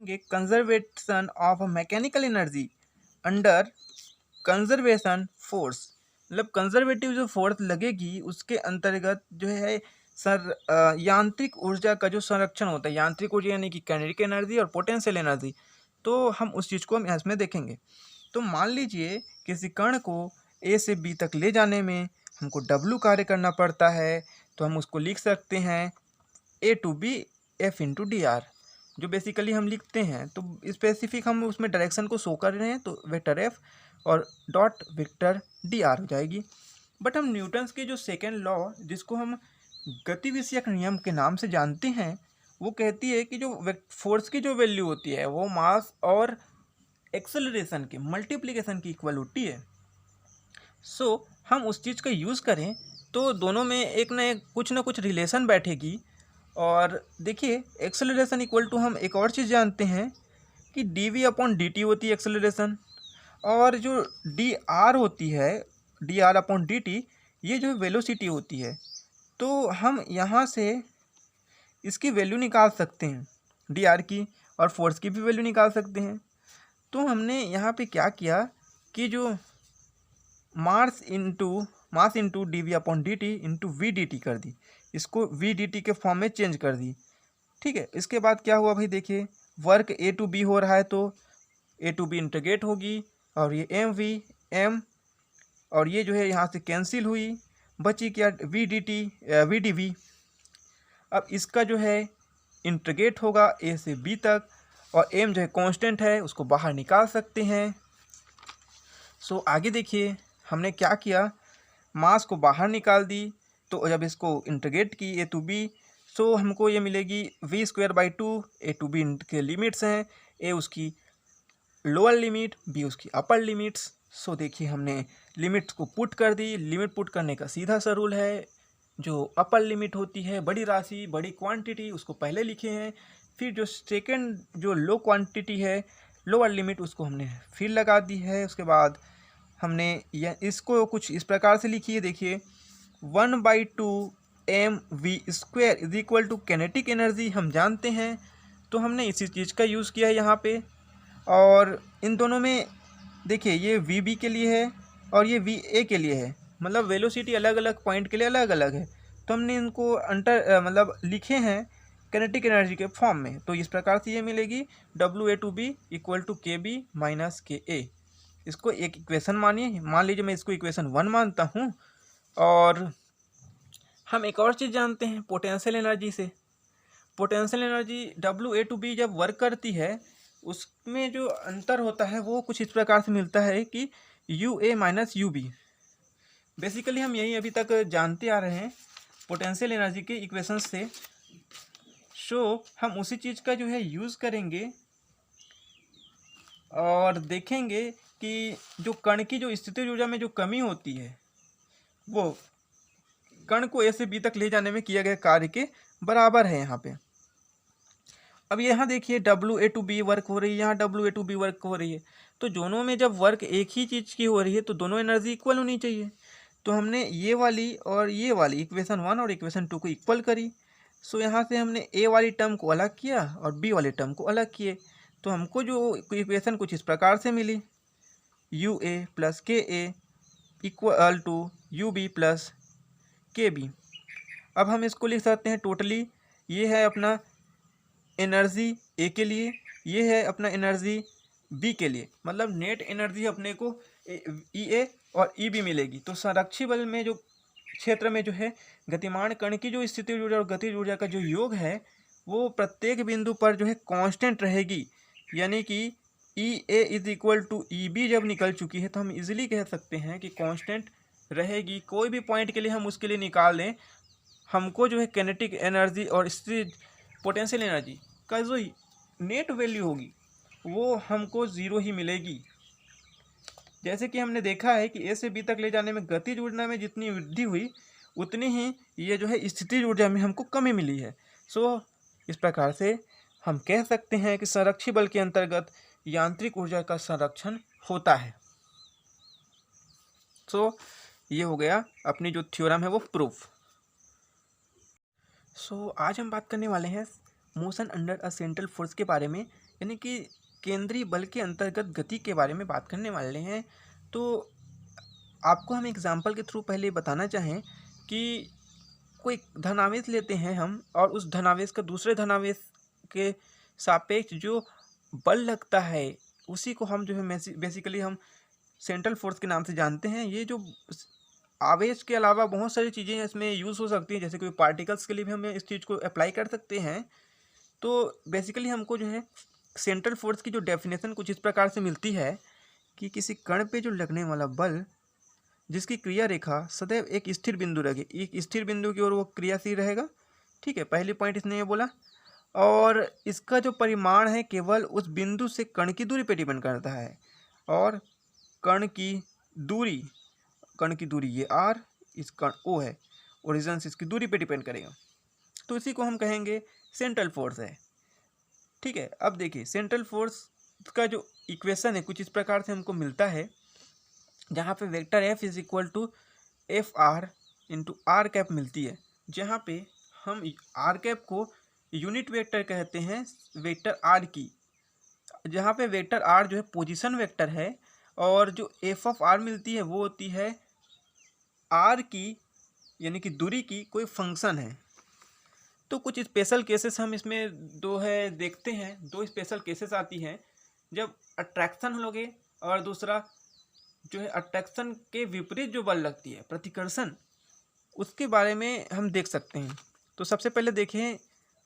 Conservation of mechanical energy under conservation force. मतलब conservative जो force लगेगी उसके अंतर्गत जो है यांत्रिक ऊर्जा का जो संरक्षण होता है, यांत्रिक ऊर्जा यानी कि काइनेटिक एनर्जी और पोटेंशियल एनर्जी, तो हम उस चीज़ को हम इसमें देखेंगे। तो मान लीजिए किसी कण को ए से बी तक ले जाने में हमको डब्लू कार्य करना पड़ता है, तो हम उसको लिख सकते हैं A to B F into D R, जो बेसिकली हम लिखते हैं। तो स्पेसिफिक हम उसमें डायरेक्शन को शो कर रहे हैं, तो वेक्टर एफ और डॉट वेक्टर डी आर हो जाएगी। बट हम न्यूटन्स के जो सेकेंड लॉ, जिसको हम गति विषयक नियम के नाम से जानते हैं, वो कहती है कि जो फोर्स की जो वैल्यू होती है वो मास और एक्सेलरेशन के मल्टीप्लिकेशन की इक्वल होती है। सो हम उस चीज़ का यूज़ करें तो दोनों में एक ना कुछ रिलेशन बैठेगी। और देखिए एक्सेलरेशन इक्वल टू हम एक और चीज़ जानते हैं कि d v upon d t होती है एक्सेलरेशन, और जो डी आर होती है, d r upon d t, ये जो वेलोसिटी होती है। तो हम यहाँ से इसकी वैल्यू निकाल सकते हैं डी आर की, और फोर्स की भी वैल्यू निकाल सकते हैं। तो हमने यहाँ पे क्या किया कि जो mass into d v upon d t into v d t कर दी, इसको वी डी टी के फॉर्म में चेंज कर दी। ठीक है, इसके बाद क्या हुआ भाई, देखिए वर्क ए टू बी हो रहा है तो ए टू बी इंटीग्रेट होगी, और ये एम वी एम, और ये जो है यहाँ से कैंसिल हुई, बची क्या v d t v d v. अब इसका जो है इंटीग्रेट होगा ए से बी तक, और एम जो है कांस्टेंट है उसको बाहर निकाल सकते हैं। सो आगे देखिए हमने क्या किया, मास को बाहर निकाल दी, तो जब इसको इंटीग्रेट की ए टू बी, सो हमको ये मिलेगी v square by two. A to b के लिमिट्स हैं, ए उसकी लोअर लिमिट, बी उसकी अपर लिमिट्स। सो देखिए हमने लिमिट्स को पुट कर दी। लिमिट पुट करने का सीधा सा रूल है, जो अपर लिमिट होती है बड़ी राशि बड़ी क्वांटिटी उसको पहले लिखे हैं, फिर जो सेकंड जो लो क्वांटिटी है लोअर लिमिट उसको हमने फिर लगा दी है। उसके बाद हमने इसको कुछ इस प्रकार से लिखी है, देखिए 1/2 m v square is equal to kinetic energy हम जानते हैं, तो हमने इसी चीज़ का यूज़ किया है यहाँ पे। और इन दोनों में देखिए ये वी बी के लिए है और ये वी ए के लिए है, मतलब वेलोसिटी अलग अलग पॉइंट के लिए अलग अलग है, तो हमने इनको मतलब लिखे हैं कैनेटिक एनर्जी के फॉर्म में। तो इस प्रकार से ये मिलेगी डब्ल्यू a to b equal to k b minus k a. इसको एक इक्वेशन मानिए, मान लीजिए मैं इसको इक्वेशन 1 मानता हूँ। और हम एक और चीज़ जानते हैं पोटेंशियल एनर्जी से। पोटेंशियल एनर्जी डब्ल्यू ए टू बी जब वर्क करती है उसमें जो अंतर होता है वो कुछ इस प्रकार से मिलता है कि u a minus u b. Basically हम यही अभी तक जानते आ रहे हैं पोटेंशियल एनर्जी के इक्वेशंस से। सो हम उसी चीज़ का जो है यूज़ करेंगे और देखेंगे कि जो कण की जो स्थितिज ऊर्जा में जो कमी होती है वो कण को ए से बी तक ले जाने में किए गए कार्य के बराबर है यहाँ पे। अब यहाँ देखिए डब्ल्यू ए टू बी वर्क हो रही है, यहाँ डब्ल्यू ए टू बी वर्क हो रही है, तो दोनों में जब वर्क एक ही चीज़ की हो रही है तो दोनों एनर्जी इक्वल होनी चाहिए। तो हमने ये वाली और ये वाली इक्वेशन 1 और इक्वेशन 2 को इक्वल करी। सो यहाँ से हमने ए वाली टर्म को अलग किया और बी वाले टर्म को अलग किए, तो हमको जो इक्वेशन कुछ इस प्रकार से मिली, you A plus K A equal to U B plus K B. अब हम इसको लिख सकते हैं टोटली, ये है अपना एनर्जी ए के लिए, ये है अपना एनर्जी बी के लिए, मतलब नेट एनर्जी अपने को ई ए और ई बी मिलेगी। तो संरक्षी बल में जो क्षेत्र में जो है गतिमान कण की जो स्थितिज ऊर्जा और गतिज ऊर्जा का जो योग है वो प्रत्येक बिंदु पर जो है कांस्टेंट रहेगी, यानी कि E A is equal to E B जब निकल चुकी है तो हम इजीली कह सकते हैं कि कांस्टेंट रहेगी। कोई भी पॉइंट के लिए हम उसके लिए निकाल लें, हमको जो है कैनेटिक एनर्जी और स्थितिज पोटेंशियल एनर्जी का जो नेट वैल्यू होगी वो हमको ज़ीरो ही मिलेगी। जैसे कि हमने देखा है कि ए से बी तक ले जाने में गतिज ऊर्जा में जितनी वृद्धि हुई उतनी ही ये जो है स्थितिज ऊर्जा में हमको कमी मिली है। सो इस प्रकार से हम कह सकते हैं कि संरक्षी बल के अंतर्गत यांत्रिक ऊर्जा का संरक्षण होता है। सो ये हो गया अपनी जो थ्योरम है वो प्रूफ। सो आज हम बात करने वाले हैं motion under a central force के बारे में, यानी कि केंद्रीय बल के अंतर्गत गति के बारे में बात करने वाले हैं। तो आपको हम एग्जाम्पल के थ्रू पहले बताना चाहें कि कोई धनावेश लेते हैं हम, और उस धनावेश का दूसरे धनावेश के सापेक्ष जो बल लगता है उसी को हम जो है बेसिकली हम सेंट्रल फोर्स के नाम से जानते हैं। ये जो आवेश के अलावा बहुत सारी चीज़ें इसमें यूज़ हो सकती हैं, जैसे कोई पार्टिकल्स के लिए भी हम इस चीज़ को अप्लाई कर सकते हैं। तो बेसिकली हमको जो है सेंट्रल फोर्स की जो डेफिनेशन कुछ इस प्रकार से मिलती है कि किसी कण पे जो लगने वाला बल जिसकी क्रिया रेखा सदैव एक स्थिर बिंदु रहे, एक स्थिर बिंदु की ओर वो क्रियाशील रहेगा। ठीक है, पहली पॉइंट इसने ये बोला। और इसका जो परिमाण है केवल उस बिंदु से कण की दूरी पे डिपेंड करता है, और कण की दूरी ये r, इस कण O है, ओरिजिन से इसकी दूरी पे डिपेंड करेगा। तो इसी को हम कहेंगे सेंट्रल फोर्स है। ठीक है, अब देखिए सेंट्रल फोर्स का जो इक्वेशन है कुछ इस प्रकार से हमको मिलता है, जहाँ पे vector F is equal to f r into r cap मिलती है, जहाँ पे हम आर कैप को यूनिट वेक्टर कहते हैं वेक्टर आर की, जहाँ पे वेक्टर आर जो है पोजीशन वेक्टर है, और जो एफ ऑफ आर मिलती है वो होती है आर की यानी कि दूरी की कोई फंक्शन है। तो कुछ स्पेशल केसेस हम इसमें दो है देखते हैं, दो स्पेशल केसेस आती हैं जब अट्रैक्शन लोगे, और दूसरा जो है अट्रैक्शन के विपरीत जो बल लगती है प्रतिकर्षण, उसके बारे में हम देख सकते हैं। तो सबसे पहले देखें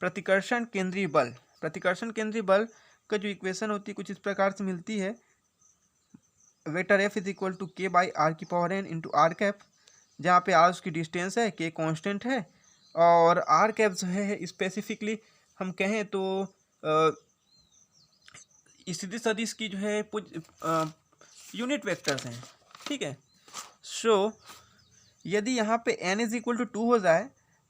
प्रतिकर्षण केंद्रीय बल। प्रतिकर्षण केंद्रीय बल का जो इक्वेशन होती है कुछ इस प्रकार से मिलती है, vector f is equal to के बाई आर की power n into r cap, जहाँ पे आर उसकी डिस्टेंस है, के कांस्टेंट है, और आर कैप जो है स्पेसिफिकली हम कहें तो स्थिति सदिश की जो है यूनिट वेक्टर्स हैं। ठीक है, सो यदि यहाँ पे n इज इक्वल टू 2 हो जाए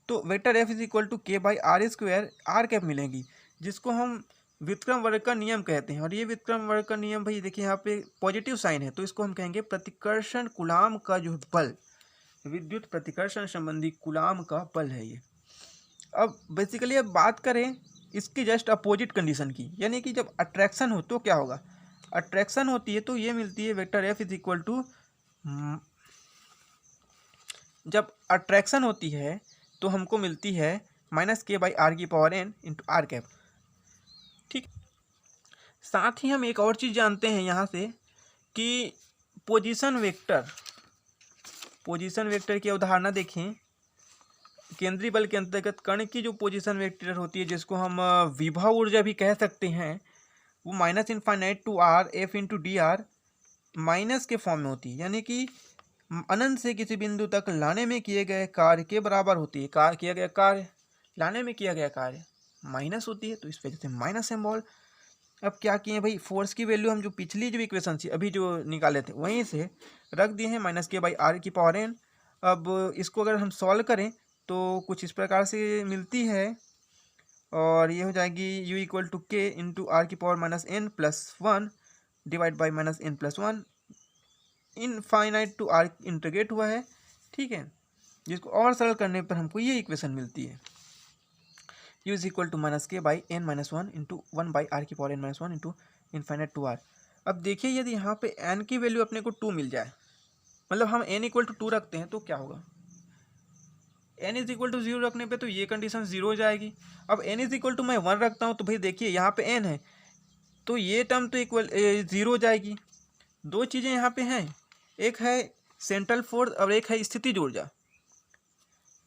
तो vector f is equal to के by are square are cap मिलेगी, जिसको हम व्युत्क्रम वर्ग का नियम कहते हैं। और ये व्युत्क्रम वर्ग का नियम भाई देखिए यहाँ पे पॉजिटिव साइन है, तो इसको हम कहेंगे प्रतिकर्षण कूलाम का जो बल, विद्युत प्रतिकर्षण संबंधी कूलाम का बल है ये। अब बेसिकली अब बात करें इसकी जस्ट अपोजिट कंडीशन की, यानी कि जब अट्रैक्शन हो तो क्या होगा, अट्रैक्शन होती है तो ये मिलती है vector f is equal to, जब अट्रैक्शन होती है तो हमको मिलती है माइनस के बाई आर की power n into r cap. ठीक, साथ ही हम एक और चीज़ जानते हैं यहाँ से कि पोजीशन वेक्टर की अवधारणा देखें। केंद्रीय बल के अंतर्गत कण की जो पोजीशन वेक्टर होती है, जिसको हम विभव ऊर्जा भी कह सकते हैं, वो minus infinite to r f into D r minus के फॉर्म में होती है, यानी कि अनंत से किसी बिंदु तक लाने में किए गए कार्य के बराबर होती है। किया गया कार्य लाने में किया गया कार्य माइनस होती है, तो इस वजह से माइनस सिंबल। अब क्या किए भाई, फोर्स की वैल्यू हम जो पिछली जो इक्वेशन थी अभी जो निकाले थे वहीं से रख दिए हैं, माइनस के बाई आर की पावर एन। अब इसको अगर हम सॉल्व करें तो कुछ इस प्रकार से मिलती है, और ये हो जाएगी u equal to k into r की power minus n plus one divide by minus n plus one, infinite to r integrate हुआ है। ठीक है, जिसको और सरल करने पर हमको ये इक्वेशन मिलती है, u is equal to minus के by N minus one into one by are की power N minus one into infinite to R. अब देखिए यदि यहाँ पे n की वैल्यू अपने को 2 मिल जाए, मतलब हम n इक्वल टू 2 रखते हैं तो क्या होगा, n इज इक्वल टू 0 रखने पे तो ये कंडीशन 0 हो जाएगी। अब n इज इक्वल टू मैं 1 रखता हूँ तो भाई देखिए यहाँ पे n है तो ये टर्म तो इक्वल 0 हो जाएगी। दो चीज़ें यहाँ पे हैं, एक है सेंट्रल फोर्स और एक है स्थितिज ऊर्जा।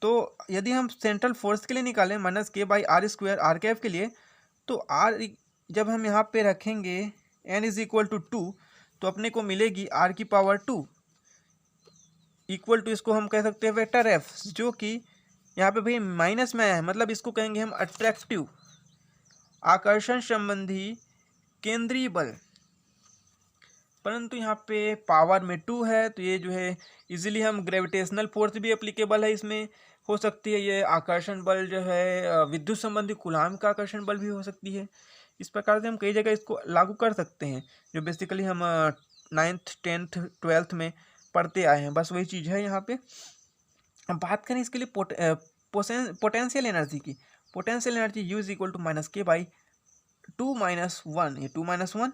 तो यदि हम सेंट्रल फोर्स के लिए निकालें माइनस के by are square are cap के लिए, तो आर जब हम यहाँ पे रखेंगे n इज इक्वल टू 2 तो अपने को मिलेगी आर की पावर 2 इक्वल टू, इसको हम कह सकते हैं वेक्टर एफ, जो कि यहाँ पे भाई माइनस में आया है, मतलब इसको कहेंगे हम अट्रैक्टिव आकर्षण संबंधी केंद्रीय बल। परंतु यहाँ पे पावर में 2 है तो ये जो है इजीली हम ग्रेविटेशनल फोर्स भी एप्लीकेबल है इसमें हो सकती है, ये आकर्षण बल जो है विद्युत संबंधी कूलाम का आकर्षण बल भी हो सकती है। इस प्रकार से हम कई जगह इसको लागू कर सकते हैं, जो बेसिकली हम 9th 10th 12th में पढ़ते आए हैं, बस वही चीज़ है यहाँ पे। हम बात करें इसके लिए पोटेंशियल एनर्जी की, potential energy u is equal to minus के बाई 2 - 1, ये 2 - 1,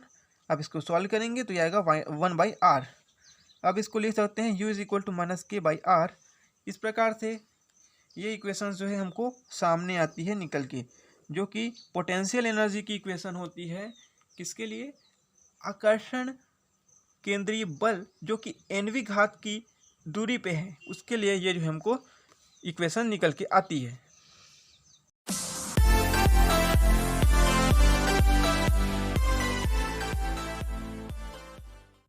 अब इसको सॉल्व करेंगे तो ये आएगा 1/r। अब इसको लिख सकते हैं u is equal to -k/r। इस प्रकार से ये इक्वेशन जो है हमको सामने आती है निकल के, जो कि पोटेंशियल एनर्जी की इक्वेशन होती है। किसके लिए? आकर्षण केंद्रीय बल जो कि nवीं घात की दूरी पे है, उसके लिए ये जो हमको इक्वेशन निकल के आती है।